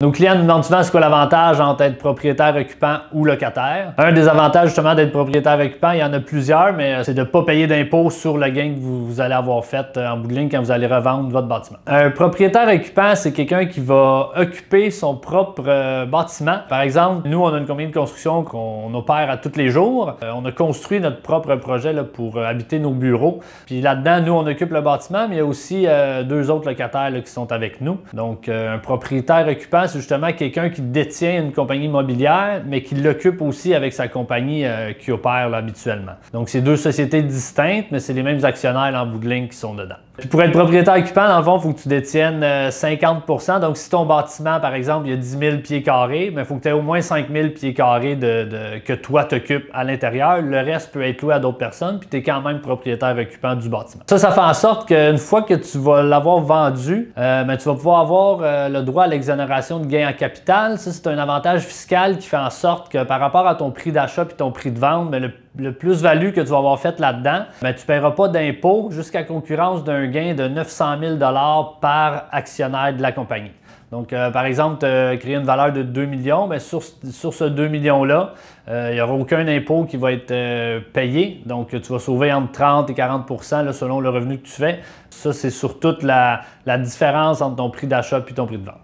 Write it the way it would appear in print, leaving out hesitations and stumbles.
Nos clients nous demandent souvent c'est quoi l'avantage entre être propriétaire occupant ou locataire. Un des avantages justement d'être propriétaire occupant, il y en a plusieurs, mais c'est de ne pas payer d'impôts sur le gain que vous allez avoir fait en bout de ligne quand vous allez revendre votre bâtiment. Un propriétaire occupant, c'est quelqu'un qui va occuper son propre bâtiment. Par exemple, nous, on a une compagnie de construction qu'on opère à tous les jours. On a construit notre propre projet là, pour habiter nos bureaux. Puis là-dedans, nous, on occupe le bâtiment, mais il y a aussi deux autres locataires là, qui sont avec nous. Donc, un propriétaire occupant, c'est justement quelqu'un qui détient une compagnie immobilière, mais qui l'occupe aussi avec sa compagnie qui opère là, habituellement. Donc, c'est deux sociétés distinctes, mais c'est les mêmes actionnaires là, en bout de ligne qui sont dedans. Puis pour être propriétaire occupant, dans le fond, il faut que tu détiennes 50%. Donc, si ton bâtiment, par exemple, il y a 10 000 pieds carrés, il faut que tu aies au moins 5 000 pieds carrés que toi t'occupes à l'intérieur. Le reste peut être loué à d'autres personnes, puis tu es quand même propriétaire occupant du bâtiment. Ça fait en sorte qu'une fois que tu vas l'avoir vendu, tu vas pouvoir avoir le droit à l'exonération de gains en capital. Ça, c'est un avantage fiscal qui fait en sorte que par rapport à ton prix d'achat et ton prix de vente, le plus-value que tu vas avoir fait là-dedans, tu ne paieras pas d'impôt jusqu'à concurrence d'un gain de 900 000 $ par actionnaire de la compagnie. Donc, par exemple, tu as créé une valeur de 2 millions, mais sur ce 2 millions-là, il n'y aura aucun impôt qui va être payé. Donc, tu vas sauver entre 30 et 40 % là, selon le revenu que tu fais. Ça, c'est sur toute la différence entre ton prix d'achat et ton prix de vente.